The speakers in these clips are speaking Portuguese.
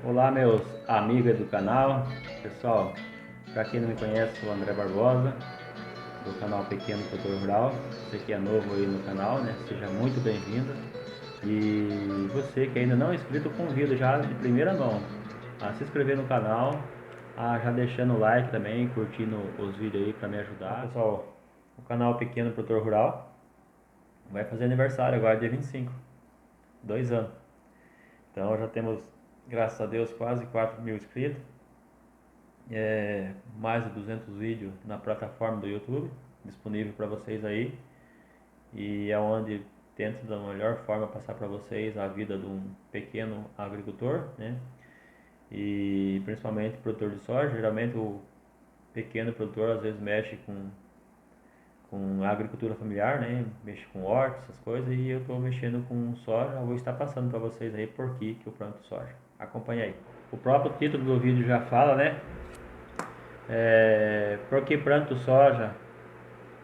Olá, meus amigos do canal. Pessoal, para quem não me conhece, sou o André Barbosa, do canal Pequeno Produtor Rural. Você que é novo aí no canal, né? Seja muito bem-vindo. E você que ainda não é inscrito, convido já de primeira mão a se inscrever no canal, já deixando o like também, curtindo os vídeos aí para me ajudar. Pessoal, o canal Pequeno Produtor Rural vai fazer aniversário agora, dia 25, 2 anos. Então já temos, graças a Deus, quase 4.000 inscritos. Mais de 200 vídeos na plataforma do YouTube, disponível para vocês aí. E é onde tento da melhor forma passar para vocês a vida de um pequeno agricultor, né? E principalmente produtor de soja. Geralmente o pequeno produtor às vezes mexe com agricultura familiar, né? Mexe com horta, essas coisas, e eu estou mexendo com soja. Eu vou estar passando para vocês aí por que eu planto soja. Acompanhe aí. O próprio título do vídeo já fala, né? Por que planto soja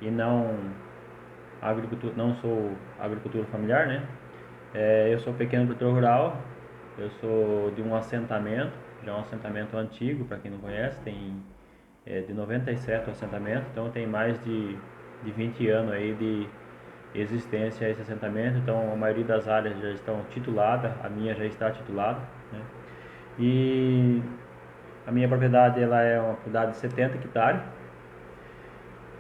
e não sou agricultura familiar, né? Eu sou pequeno produtor rural, eu sou de um assentamento, já é um assentamento antigo, para quem não conhece, tem de 97 o assentamento, então tem mais de 20 anos aí de existência esse assentamento, então a maioria das áreas já estão tituladas, a minha já está titulada, né? E a minha propriedade ela é uma propriedade de 70 hectares,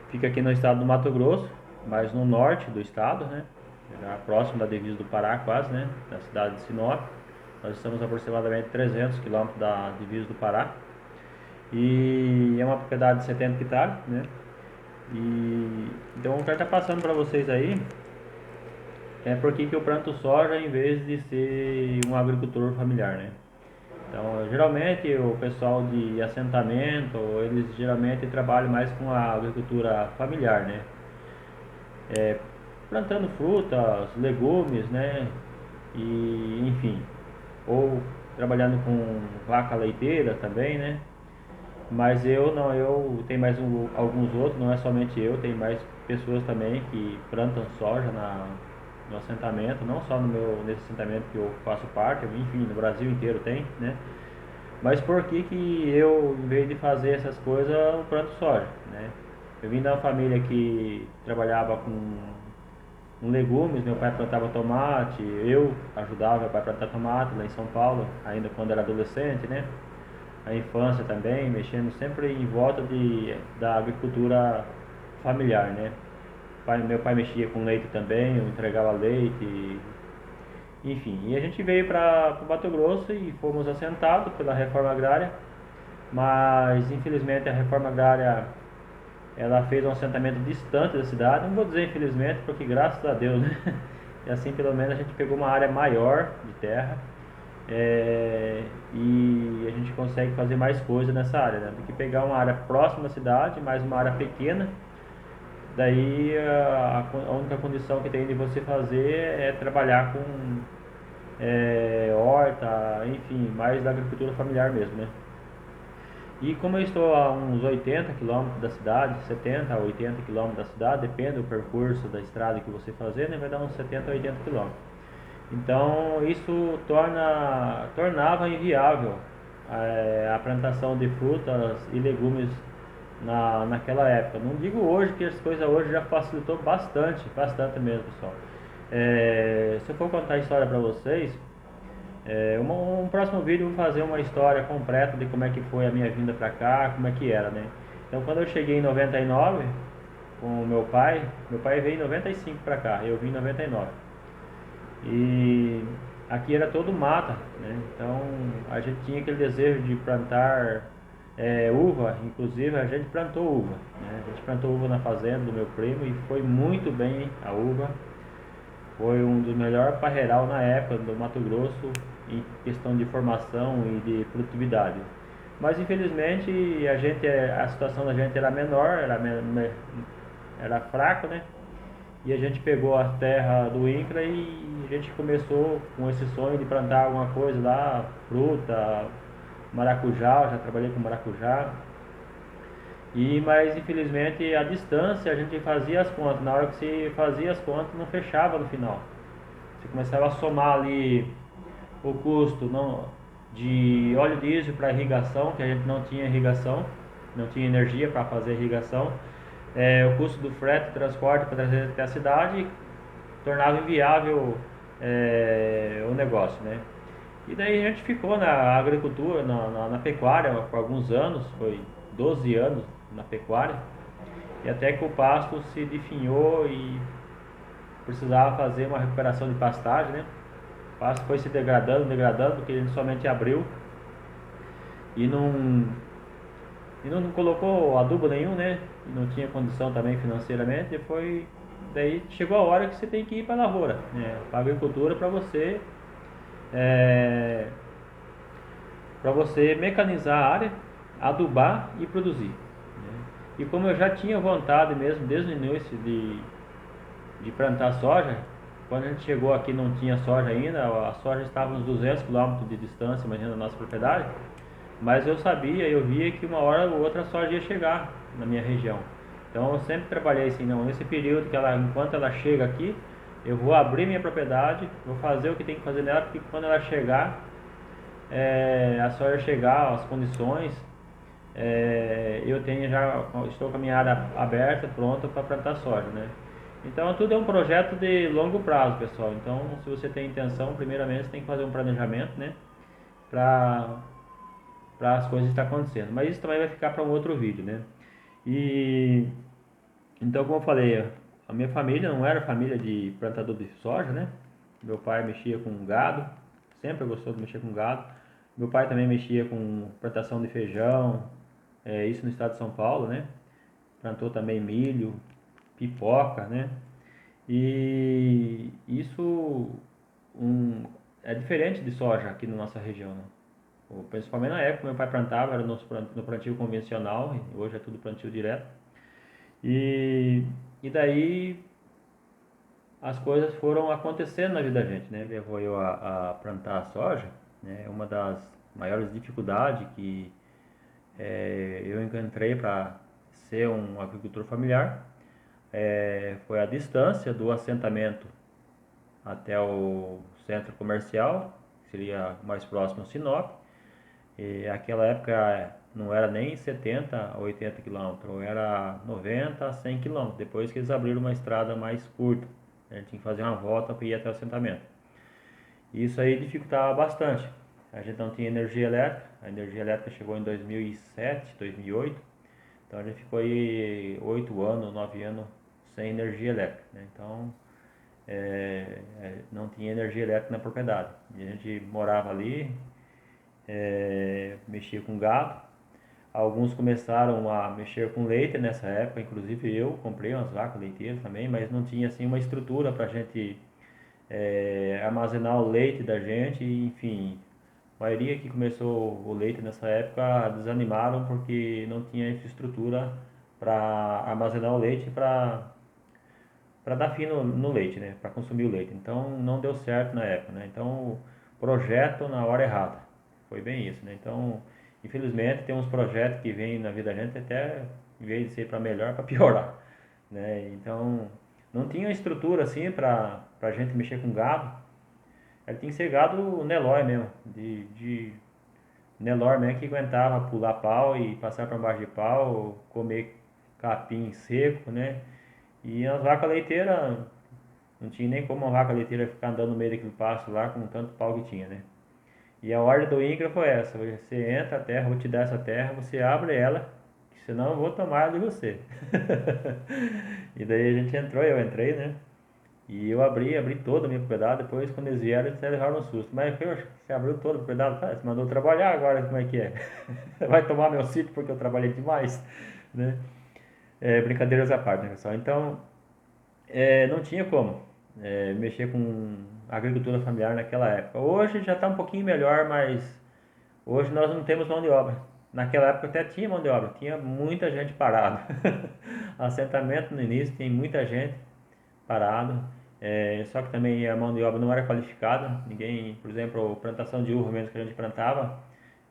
fica aqui no estado do Mato Grosso, mas no norte do estado, né? Já próximo da divisa do Pará, quase, né? Na cidade de Sinop. Nós estamos aproximadamente 300 quilômetros da divisa do Pará. E é uma propriedade de 70 hectares, né? Então eu quero estar passando para vocês aí por que eu planto soja em vez de ser um agricultor familiar, né? Então, geralmente o pessoal de assentamento, eles geralmente trabalham mais com a agricultura familiar, né? Plantando frutas, legumes, né? E enfim, ou trabalhando com vaca leiteira também, né? Mas eu não, eu tenho mais alguns outros, não é somente eu, tem mais pessoas também que plantam soja no assentamento, não só nesse assentamento que eu faço parte, enfim, no Brasil inteiro tem, né? Mas por que eu, em vez de fazer essas coisas, eu planto soja, né? Eu vim de uma família que trabalhava com legumes, meu pai plantava tomate, eu ajudava meu pai a plantar tomate lá em São Paulo, ainda quando era adolescente, né? A infância também, mexendo sempre em volta da agricultura familiar, né? Meu pai mexia com leite também, eu entregava leite, enfim. E a gente veio para o Mato Grosso e fomos assentados pela reforma agrária, mas infelizmente a reforma agrária ela fez um assentamento distante da cidade, não vou dizer infelizmente, porque graças a Deus, né? E assim pelo menos a gente pegou uma área maior de terra, e a gente consegue fazer mais coisa nessa área, né? Do que pegar uma área próxima da cidade, mais uma área pequena. Daí a única condição que tem de você fazer é trabalhar com horta, enfim, mais da agricultura familiar mesmo, né? E como eu estou a uns 80 quilômetros da cidade, 70 a 80 quilômetros da cidade, depende do percurso da estrada que você fazer, né, vai dar uns 70 a 80 quilômetros. Então isso tornava inviável a plantação de frutas e legumes naquela época. Não digo hoje, que as coisas hoje já facilitou bastante, bastante mesmo, pessoal. Se eu for contar a história para vocês, um próximo vídeo eu vou fazer uma história completa de como é que foi a minha vinda pra cá, como é que era, né? Então quando eu cheguei em 99 com o meu pai veio em 95 pra cá, eu vim em 99. E aqui era todo mata, né? Então a gente tinha aquele desejo de plantar uva, inclusive a gente plantou uva, né? A gente plantou uva na fazenda do meu primo e foi muito bem a uva. Foi um dos melhores parreiral na época do Mato Grosso em questão de formação e de produtividade. Mas infelizmente a situação da gente era menor, era fraca, né? E a gente pegou a terra do INCRA e a gente começou com esse sonho de plantar alguma coisa lá, fruta, maracujá, eu já trabalhei com maracujá. Mas infelizmente a distância a gente fazia as contas, na hora que você fazia as contas não fechava no final. Você começava a somar ali o custo não, de óleo diesel para irrigação, que a gente não tinha irrigação, não tinha energia para fazer irrigação. O custo do frete e transporte para trazer até a cidade tornava inviável o negócio, né? E daí a gente ficou na agricultura, na pecuária por alguns anos, foi 12 anos na pecuária, e até que o pasto se definhou e precisava fazer uma recuperação de pastagem, né? O pasto foi se degradando, porque ele somente abriu e não colocou adubo nenhum, né? E não tinha condição também financeiramente. Daí chegou a hora que você tem que ir para a lavoura, né? Para a agricultura, é, para você mecanizar a área, adubar e produzir, né? E como eu já tinha vontade mesmo desde o início de plantar soja, quando a gente chegou aqui não tinha soja ainda, a soja estava uns 200 quilômetros de distância, imagina, da nossa propriedade. Mas eu sabia, eu via que uma hora ou outra a soja ia chegar na minha região. Então eu sempre trabalhei assim, não, nesse período enquanto ela chega aqui, eu vou abrir minha propriedade, vou fazer o que tem que fazer nela, porque quando ela chegar, a soja chegar, as condições, estou com a minha área aberta, pronta para plantar soja, né? Então tudo é um projeto de longo prazo, pessoal. Então se você tem intenção, primeiramente você tem que fazer um planejamento, né? Para as coisas estar acontecendo. Mas isso também vai ficar para um outro vídeo, né? E então, como eu falei, a minha família não era família de plantador de soja, né? Meu pai mexia com gado, sempre gostou de mexer com gado. Meu pai também mexia com plantação de feijão, isso no estado de São Paulo, né? Plantou também milho, pipoca, né? E isso um, é diferente de soja aqui na nossa região, né? Principalmente na época que meu pai plantava, era no plantio convencional, e hoje é tudo plantio direto. E, e daí as coisas foram acontecendo na vida da gente, né? Levou eu a plantar a soja, né? Uma das maiores dificuldades que eu encontrei para ser um agricultor familiar foi a distância do assentamento até o centro comercial, que seria mais próximo ao Sinop. E naquela época não era nem 70 a 80 quilômetros, era 90 a 100 quilômetros. Depois que eles abriram uma estrada mais curta, a gente tinha que fazer uma volta para ir até o assentamento. Isso aí dificultava bastante. A gente não tinha energia elétrica, a energia elétrica chegou em 2007, 2008. Então a gente ficou aí 8 anos, 9 anos sem energia elétrica, né? Então não tinha energia elétrica na propriedade. E a gente morava ali, mexia com gado. Alguns começaram a mexer com leite nessa época, inclusive eu comprei umas vacas leiteiras também, mas não tinha assim uma estrutura para a gente armazenar o leite da gente, e, enfim. A maioria que começou o leite nessa época desanimaram porque não tinha infraestrutura para armazenar o leite para dar fim no leite, né? Para consumir o leite. Então não deu certo na época, né? Então projeto na hora errada. Foi bem isso, né? Então, infelizmente tem uns projetos que vêm na vida da gente até em vez de ser para melhor, para piorar, né? Então não tinha estrutura assim para a gente mexer com gado. Ele tinha que ser gado Nelore mesmo, de Nelore mesmo, que aguentava pular pau e passar para baixo de pau, comer capim seco, né? E as vacas leiteiras, não tinha nem como uma vaca leiteira ficar andando no meio daquele pasto lá com tanto pau que tinha, né? E a ordem do INCRA foi essa: você entra a terra, vou te dar essa terra, você abre ela, que senão eu vou tomar ela de você. E daí a gente entrou, eu entrei, né? E eu abri toda a minha propriedade. Depois, quando eles vieram, eles levaram um susto. Mas, poxa, você abriu toda a propriedade? Você mandou trabalhar agora, como é que é? Vai tomar meu sítio porque eu trabalhei demais, né? Brincadeiras à parte, né, pessoal? Então, não tinha como mexer com agricultura familiar naquela época. Hoje já está um pouquinho melhor, mas hoje nós não temos mão de obra. Naquela época até tinha mão de obra, tinha muita gente parada. Assentamento no início, tem muita gente parado. Só que também a mão de obra não era qualificada. Ninguém, por exemplo, plantação de uva mesmo que a gente plantava,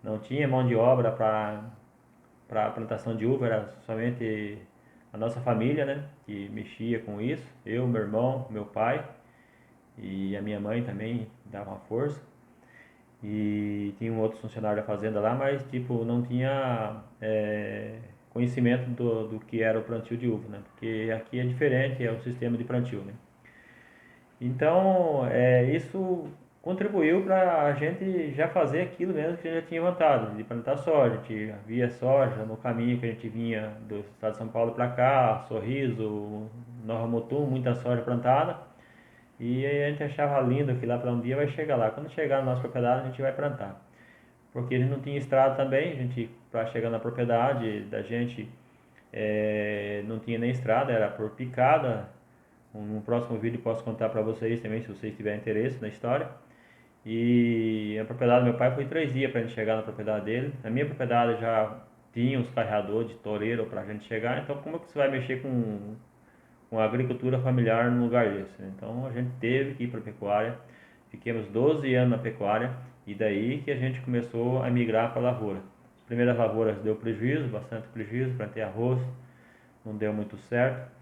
não tinha mão de obra para plantação de uva, era somente a nossa família, né, que mexia com isso. Eu, meu irmão, meu pai e a minha mãe também dava uma força. e tinha um outro funcionário da fazenda lá, mas tipo, não tinha conhecimento do que era o plantio de uva, né? Porque aqui é diferente, é o sistema de plantio, né? Então, isso contribuiu para a gente já fazer aquilo mesmo que a gente já tinha vontade, de plantar soja. A gente via soja no caminho que a gente vinha do estado de São Paulo para cá, Sorriso, Nova Mutum, muita soja plantada. E aí a gente achava lindo que lá para um dia vai chegar lá. Quando chegar na nossa propriedade, a gente vai plantar. Porque a gente não tinha estrada também, a gente, para chegar na propriedade da gente, não tinha nem estrada, era por picada. No próximo vídeo posso contar para vocês também, se vocês tiverem interesse na história. E a propriedade do meu pai foi 3 dias para a gente chegar na propriedade dele. Na minha propriedade já tinha os carreadores de toureiro para a gente chegar, então como é que você vai mexer com a agricultura familiar num lugar desse, né? Então a gente teve que ir para a pecuária, fiquemos 12 anos na pecuária e daí que a gente começou a migrar para a lavoura. As primeiras lavouras deu prejuízo, bastante prejuízo, plantei arroz, não deu muito certo.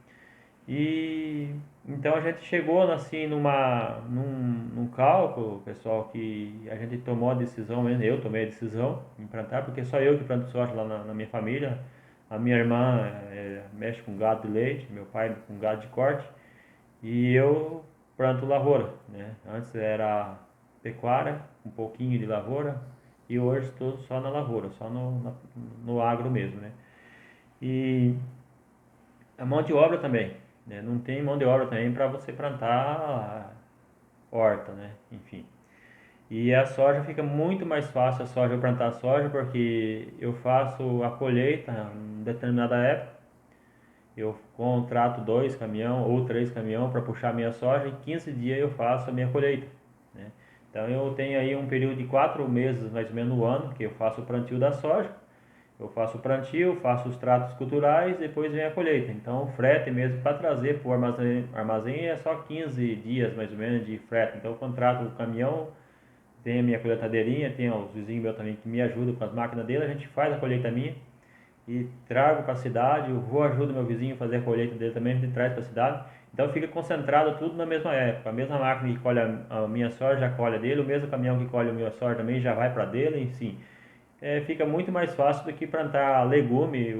E então a gente chegou assim num cálculo, pessoal, que a gente tomou a decisão, eu tomei a decisão de plantar, porque só eu que planto soja lá na minha família. A minha irmã mexe com gado de leite, meu pai com gado de corte, e eu planto lavoura, né? Antes era pecuária, um pouquinho de lavoura, e hoje estou só na lavoura, só no agro mesmo, né? E a mão de obra também, né? Não tem mão de obra também para você plantar horta, né? Enfim. E a soja fica muito mais fácil a soja eu plantar soja porque eu faço a colheita em determinada época. Eu contrato 2 caminhão ou 3 caminhão para puxar a minha soja e 15 dias eu faço a minha colheita, né? Então eu tenho aí um período de 4 meses mais ou menos no ano que eu faço o plantio da soja. Eu faço o plantio, faço os tratos culturais, depois vem a colheita. Então, o frete mesmo para trazer para o armazém é só 15 dias mais ou menos de frete. Então, eu contrato o caminhão, tem a minha colheitadeirinha, tem os vizinhos meus também que me ajudam com as máquinas dele, a gente faz a colheita minha e trago para a cidade. Eu vou ajudar meu vizinho a fazer a colheita dele também, a gente traz para a cidade. Então, fica concentrado tudo na mesma época. A mesma máquina que colhe a minha soja já colhe a dele, o mesmo caminhão que colhe a minha soja também já vai para dele, enfim. Fica muito mais fácil do que plantar legume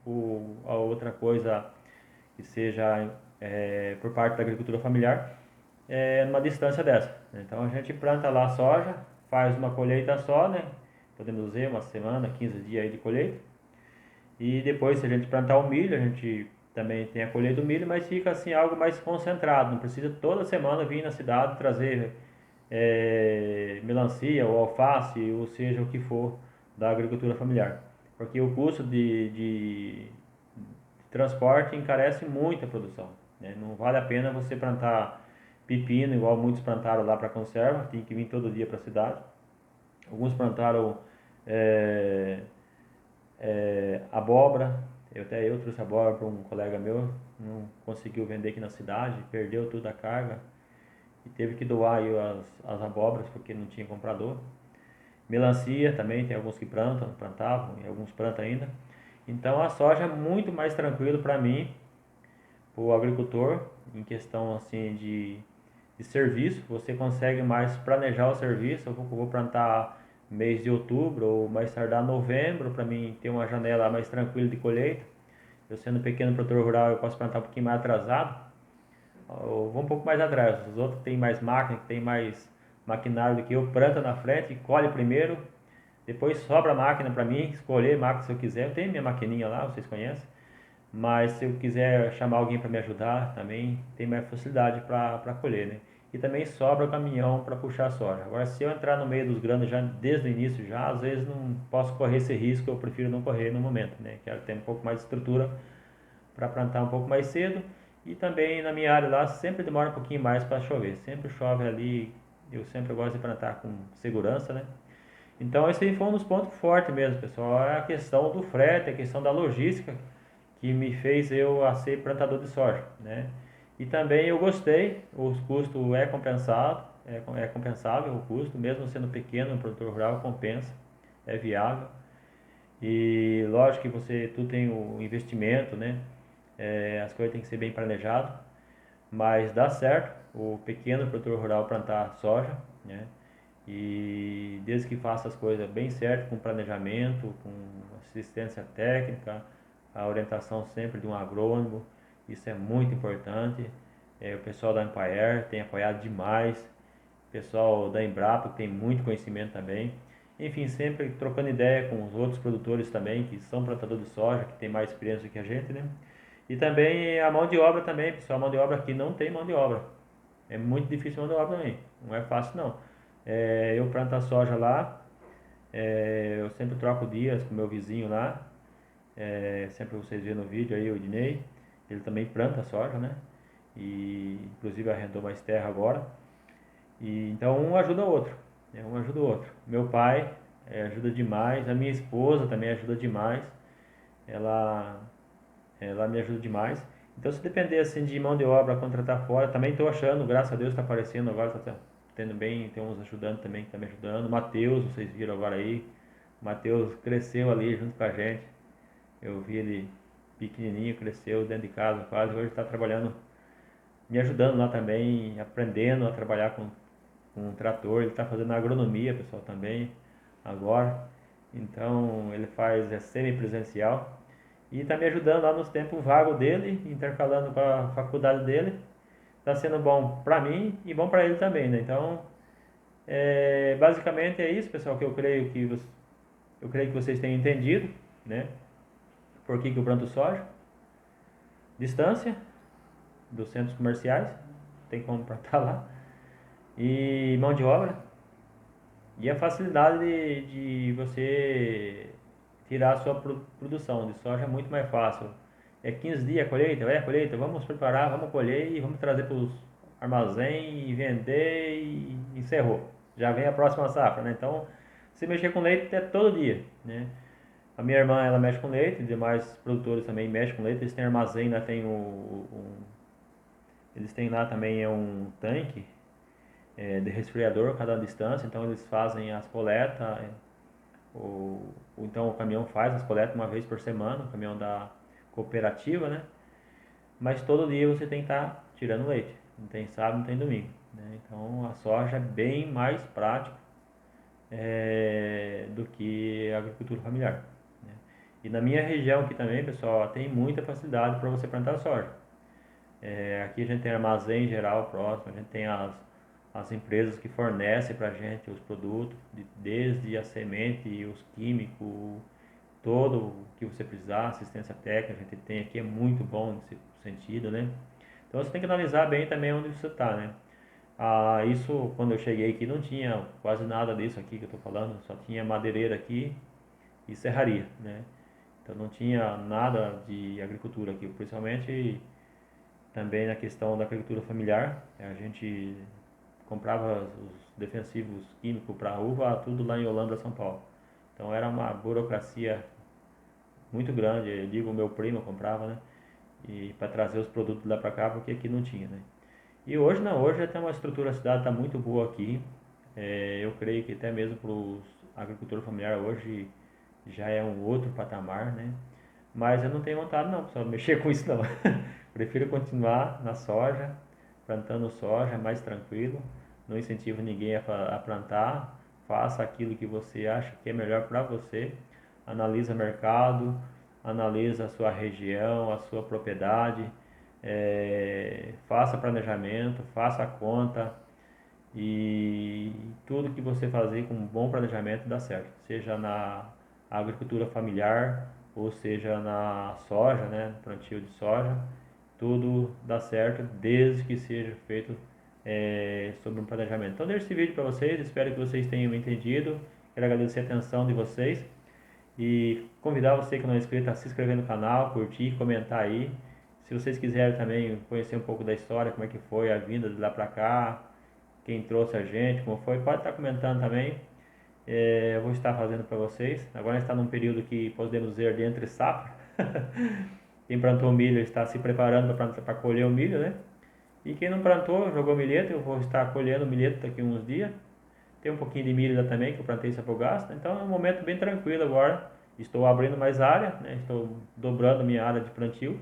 ou a outra coisa que seja por parte da agricultura familiar numa distância dessa. Então a gente planta lá a soja, faz uma colheita só, né? Podemos dizer uma semana, 15 dias aí de colheita. E depois, se a gente plantar o milho, a gente também tem a colheita do milho, mas fica assim algo mais concentrado. Não precisa toda semana vir na cidade trazer melancia ou alface, ou seja o que for da agricultura familiar. Porque o custo de transporte encarece muito a produção, né? Não vale a pena você plantar pepino, igual muitos plantaram lá para conserva, tem que vir todo dia para a cidade. Alguns plantaram é, abóbora, eu trouxe abóbora para um colega meu, não conseguiu vender aqui na cidade, perdeu toda a carga e teve que doar aí as abóboras porque não tinha comprador. Melancia também, tem alguns que plantavam e alguns plantam ainda. Então a soja é muito mais tranquilo para mim, para o agricultor, em questão assim de serviço. Você consegue mais planejar o serviço. Eu vou plantar mês de outubro ou mais tardar novembro, para mim ter uma janela mais tranquila de colheita. Eu sendo pequeno produtor rural, eu posso plantar um pouquinho mais atrasado. Eu vou um pouco mais atrás. Os outros que tem mais máquina, que tem mais maquinário do que eu, planta na frente, colhe primeiro, depois sobra a máquina para mim, escolher a máquina se eu quiser. Eu tenho minha maquininha lá, vocês conhecem. Mas se eu quiser chamar alguém para me ajudar, também tem mais facilidade para colher, né? E também sobra o caminhão para puxar a soja. Agora, se eu entrar no meio dos grãos já desde o início, já às vezes não posso correr esse risco, eu prefiro não correr no momento, né? Quero ter um pouco mais de estrutura para plantar um pouco mais cedo. E também na minha área lá sempre demora um pouquinho mais para chover. Sempre chove ali, eu sempre gosto de plantar com segurança, né? Então esse aí foi um dos pontos fortes mesmo, pessoal. É a questão do frete, a questão da logística que me fez eu a ser plantador de soja, né? E também eu gostei, o custo é compensado, é compensável o custo, mesmo sendo pequeno, um produtor rural compensa, é viável. E lógico que tu tem o investimento, né? As coisas têm que ser bem planejadas, mas dá certo o pequeno produtor rural plantar soja, né? E desde que faça as coisas bem certo, com planejamento, com assistência técnica, a orientação sempre de um agrônomo, isso é muito importante. O pessoal da Empire tem apoiado demais, o pessoal da Embrapa tem muito conhecimento também. Enfim, sempre trocando ideia com os outros produtores também, que são plantadores de soja, que tem mais experiência do que a gente, né? E também a mão de obra também, pessoal, a mão de obra aqui não tem mão de obra. É muito difícil a mão de obra também, não é fácil não. Eu planto a soja lá, eu sempre troco dias com meu vizinho lá, sempre vocês vêem no vídeo aí, o Dinei, ele também planta soja, né? E inclusive arrendou mais terra agora. E então um ajuda o outro, né? Um ajuda o outro. Meu pai ajuda demais, a minha esposa também ajuda demais. Ela ela me ajuda demais. Então, se depender assim de mão de obra, contratar fora, também estou achando, graças a Deus está aparecendo agora, está tendo bem, tem uns ajudando também que está me ajudando. Matheus, vocês viram agora aí, o Matheus cresceu ali junto com a gente. Eu vi ele pequenininho, cresceu dentro de casa quase, hoje está trabalhando, me ajudando lá também, aprendendo a trabalhar com um trator. Ele está fazendo agronomia, pessoal, também agora. Então, ele faz semi-presencial. E está me ajudando lá nos tempos vagos dele, intercalando com a faculdade dele. Está sendo bom para mim e bom para ele também, né? Então, basicamente é isso, pessoal, que eu creio que vocês tenham entendido, né? Por que eu planto soja? Distância dos centros comerciais, tem como plantar lá. E mão de obra. E a facilidade de você tirar a sua produção de soja é muito mais fácil. É 15 dias a colheita, a colheita, vamos preparar, vamos colher e vamos trazer para os armazém e vender e encerrou. Já vem a próxima safra, né? Então, se mexer com leite é todo dia, né? A minha irmã, ela mexe com leite, demais produtores também mexem com leite, eles têm armazém, lá tem eles têm lá também um tanque de resfriador cada distância, então eles fazem as coletas, ou então o caminhão faz as coletas uma vez por semana, o caminhão da cooperativa, né? Mas todo dia você tem que estar tirando leite, não tem sábado, não tem domingo, né? Então a soja é bem mais prático do que a agricultura familiar, né? E na minha região aqui também, pessoal, tem muita facilidade para você plantar soja. Aqui a gente tem armazém geral próximo, a gente tem as empresas que fornecem para a gente os produtos, desde a semente e os químicos, todo o que você precisar, assistência técnica, a gente tem aqui, é muito bom nesse sentido, né? Então você tem que analisar bem também onde você está, né? Isso, quando eu cheguei aqui, não tinha quase nada disso aqui que eu estou falando, só tinha madeireira aqui e serraria, né? Então não tinha nada de agricultura aqui, principalmente também na questão da agricultura familiar. A gente comprava os defensivos químicos para uva, tudo lá em Holanda, São Paulo. Então era uma burocracia muito grande. Eu digo, o meu primo comprava, né? E para trazer os produtos lá para cá, porque aqui não tinha, né? E hoje não, hoje já tem uma estrutura, a cidade está muito boa aqui. Eu creio que até mesmo para os agricultores familiares hoje já é um outro patamar, né? Mas eu não tenho vontade não, pessoal, mexer com isso não. Prefiro continuar na soja, plantando soja, mais tranquilo. Não incentivo ninguém a plantar. Faça aquilo que você acha que é melhor para você. Analisa o mercado, analisa a sua região, a sua propriedade. Faça planejamento, faça a conta. E tudo que você fazer com um bom planejamento dá certo. Seja na agricultura familiar ou seja na soja, né, plantio de soja, tudo dá certo desde que seja feito sobre um planejamento. Então deixo esse vídeo para vocês, espero que vocês tenham entendido. Quero agradecer a atenção de vocês e convidar você que não é inscrito a se inscrever no canal, curtir, comentar aí. Se vocês quiserem também conhecer um pouco da história, como é que foi a vinda de lá para cá, quem trouxe a gente, como foi, pode estar comentando também. Eu vou estar fazendo para vocês. Agora está num período que podemos dizer de entre safra. Quem plantou milho está se preparando para colher o milho, né? E quem não plantou, jogou milheto, eu vou estar colhendo milheto daqui a uns dias. Tem um pouquinho de milho lá também, que eu plantei sapogaça. Então é um momento bem tranquilo agora. Estou abrindo mais área, né? Estou dobrando minha área de plantio.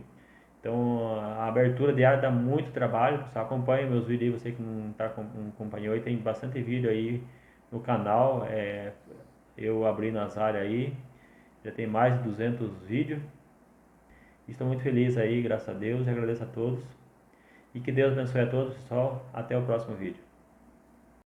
Então a abertura de área dá muito trabalho. Só acompanha meus vídeos aí, você que não acompanhou, e tem bastante vídeo aí no canal. Eu abri nas áreas aí, já tem mais de 200 vídeos. Estou muito feliz aí, graças a Deus, e agradeço a todos. E que Deus abençoe a todos, pessoal. Até o próximo vídeo.